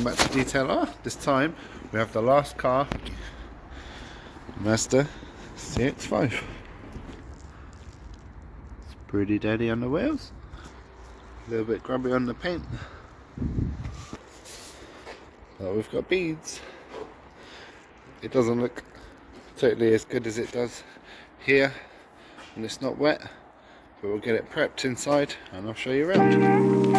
welcome back to Detailer. This time we have the last car, Mazda CX5. It's pretty dirty on the wheels, a little bit grubby on the paint, but we've got beads. It doesn't look totally as good as it does here when it's not wet, but we'll get it prepped inside and I'll show you around.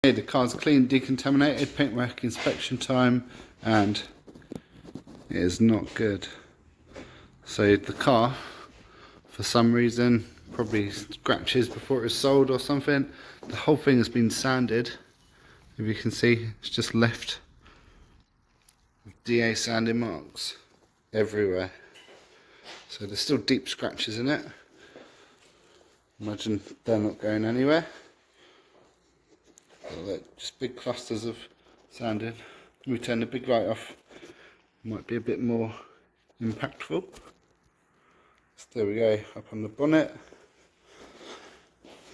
The car's clean, decontaminated, paintwork inspection time, and it is not good. So the car, for some reason, probably scratches before it was sold or something, the whole thing has been sanded. If you can see, it's just left DA sanding marks everywhere. So there's still deep scratches in it. Imagine they're not going anywhere. Look, just big clusters of sanding. We turn the big light off, might be a bit more impactful. So there we go, up on the bonnet,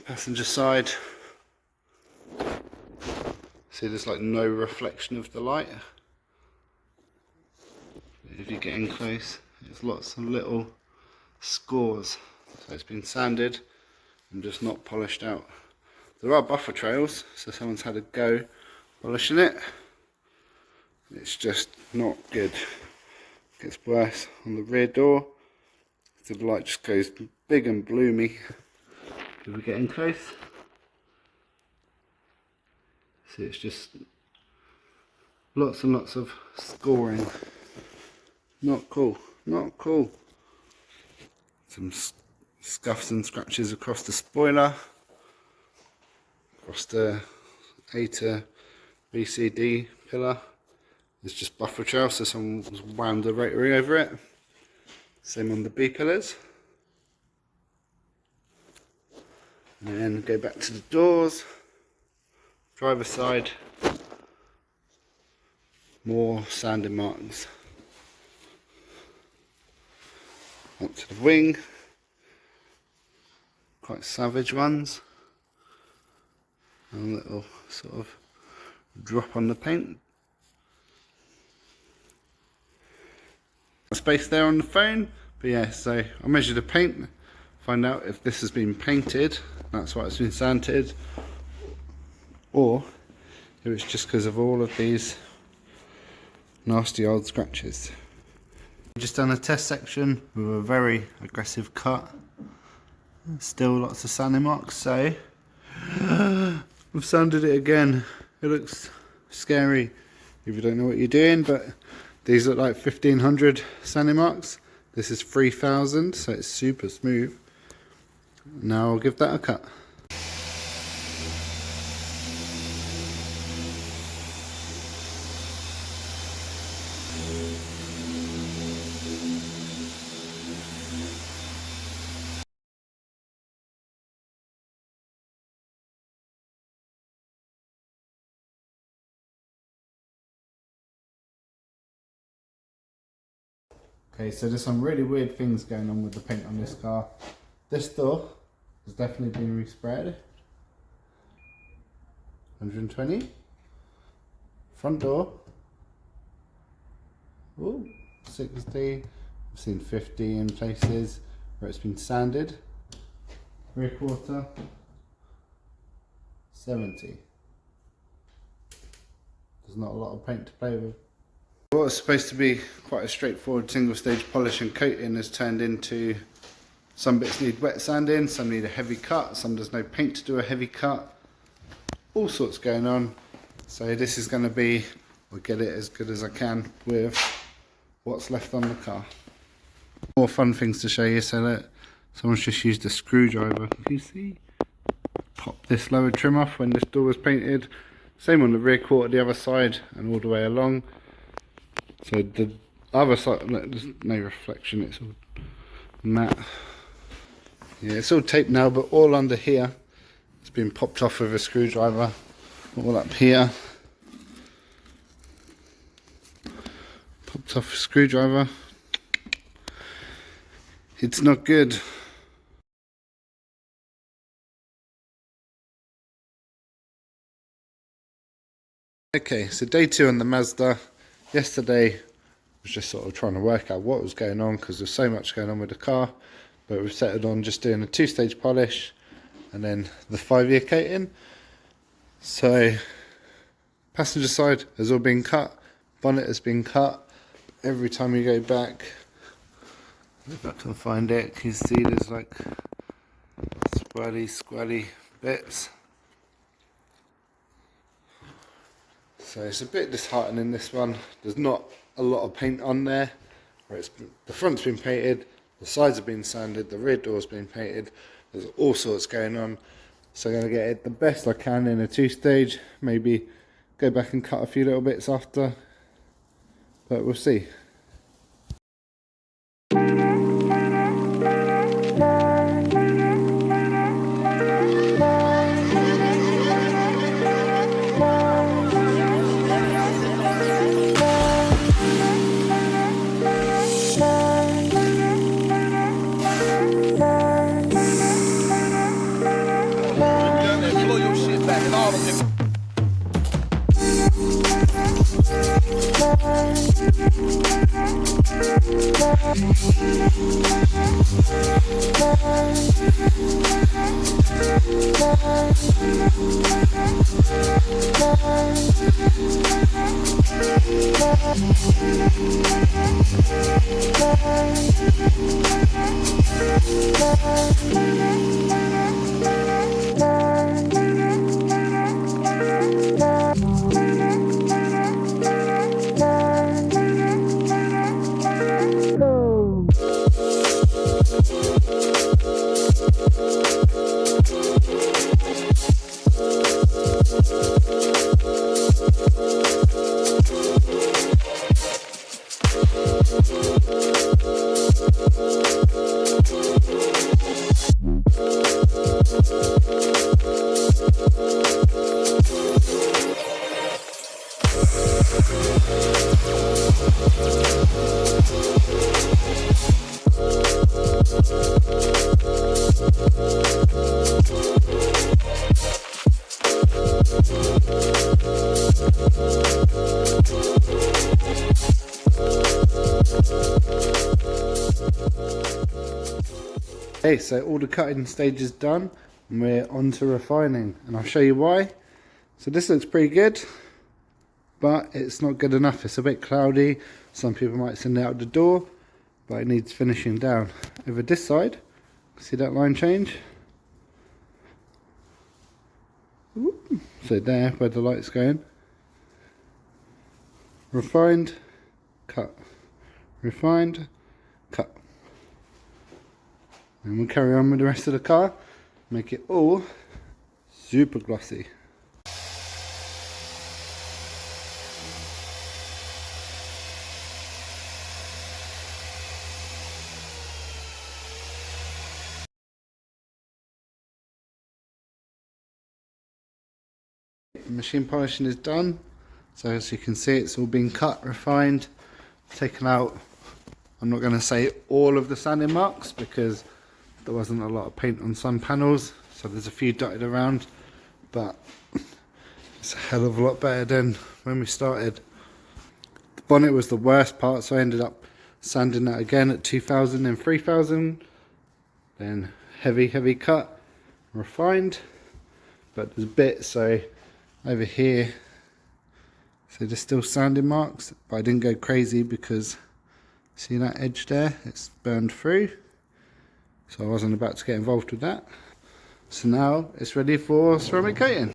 passenger side. See, there's like no reflection of the light. If you get in close, there's lots of little scores. So it's been sanded and just not polished out. There are buffer trails, so someone's had a go polishing it. It's just not good. It gets worse on the rear door. So the light just goes big and bloomy. If we get in close, see, it's just lots and lots of scoring. Not cool, not cool. Some scuffs and scratches across the spoiler. Across the A to BCD pillar, there's just buffer trail, so someone's wound the rotary over it. Same on the B pillars. And then go back to the doors, driver's side, more sanding marks. Up to the wing, quite savage ones. And a little sort of drop on the paint. Space there on the phone, but yeah, so I measure the paint, find out if this has been painted, that's why it's been sanded, or if it's just because of all of these nasty old scratches. We've just done a test section with a very aggressive cut, still lots of sanding marks, so we've sanded it again. It looks scary if you don't know what you're doing, but these look like 1500 sanding marks. This is 3000, so it's super smooth. Now I'll give that a cut. Okay, so there's some really weird things going on with the paint on this car. This door has definitely been resprayed. 120. Front door. Ooh, 60. I've seen 50 in places where it's been sanded. Rear quarter. 70. There's not a lot of paint to play with. What was supposed to be quite a straightforward single stage polish and coating has turned into some bits need wet sanding, some need a heavy cut, some there's no paint to do a heavy cut. All sorts going on. So this is going to be, I'll get it as good as I can with what's left on the car. More fun things to show you. So that someone's just used a screwdriver. Can you see? Pop this lower trim off when this door was painted. Same on the rear quarter, the other side, and all the way along. So the other side, there's no reflection, it's all matte. Yeah, it's all taped now, but all under here, it's been popped off with a screwdriver. All up here, popped off a screwdriver. It's not good. Okay, so day 2 on the Mazda. Yesterday was just sort of trying to work out what was going on because there's so much going on with the car, but we've settled on just doing a 2-stage polish and then the 5-year coating. So passenger side has all been cut, bonnet has been cut. Every time you go back, if I can find it, you can see there's like squally bits. So it's a bit disheartening, this one. There's not a lot of paint on there. Where the front's been painted, the sides have been sanded, the rear door's been painted. There's all sorts going on. So I'm going to get it the best I can in a 2-stage. Maybe go back and cut a few little bits after. But we'll see. Okay, so all the cutting stage is done and we're on to refining, and I'll show you why. So this looks pretty good, but it's not good enough. It's a bit cloudy. Some people might send it out the door, but it needs finishing down. Over this side, see that line change? Ooh. So there, where the light's going. Refined, cut. Refined, cut. And we'll carry on with the rest of the car, make it all super glossy. Machine polishing is done, so as you can see it's all been cut, refined, taken out I'm not going to say all of the sanding marks because there wasn't a lot of paint on some panels, so there's a few dotted around, but it's a hell of a lot better than when we started. The bonnet was the worst part, so I ended up sanding that again at 2000 and 3000, then heavy cut, refined. But there's bits, so over here, so there's still sanding marks, but I didn't go crazy because see that edge there, it's burned through, so I wasn't about to get involved with that. So now it's ready for ceramic coating.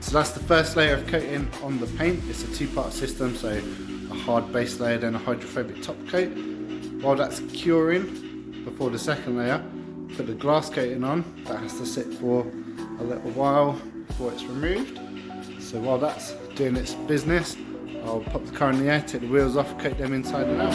So that's the first layer of coating on the paint. It's a two-part system, so a hard base layer, then a hydrophobic top coat. While that's curing, before the second layer, put the glass coating on. That has to sit for a little while before it's removed. So while that's doing its business, I'll pop the car in the air, take the wheels off, coat them inside and out.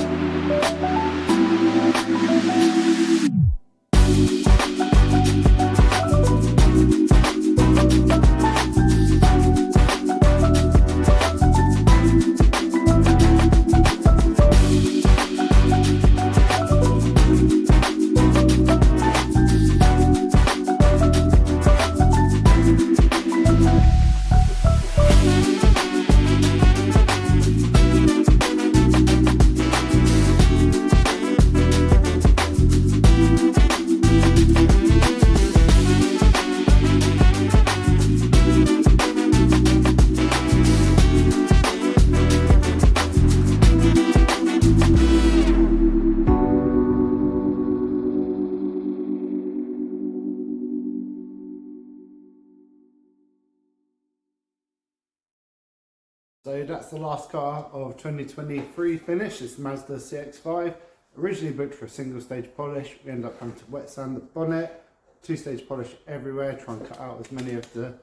So that's the last car of 2023 finish. It's Mazda CX-5. Originally booked for a single stage polish. We ended up having to wet sand the bonnet, two-stage polish everywhere, try and cut out as many of the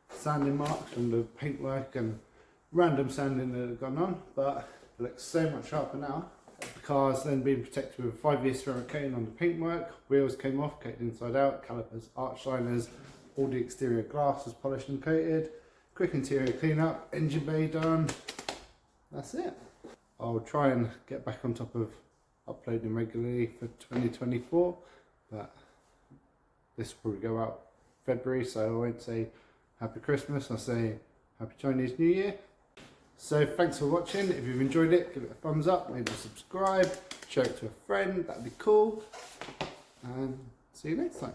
sanding marks from the paintwork and random sanding that had gone on. But it looks so much sharper now. The car's then been protected with 5-year ceramic coating on the paintwork. Wheels came off, coated inside out, calipers, arch liners, all the exterior glass was polished and coated. Quick interior cleanup, engine bay done. That's it. I'll try and get back on top of uploading regularly for 2024, but this will probably go out February, so I won't say Happy Christmas, I'll say Happy Chinese New Year. So thanks for watching. If you've enjoyed it, give it a thumbs up, maybe subscribe, share it to a friend, that'd be cool. And see you next time.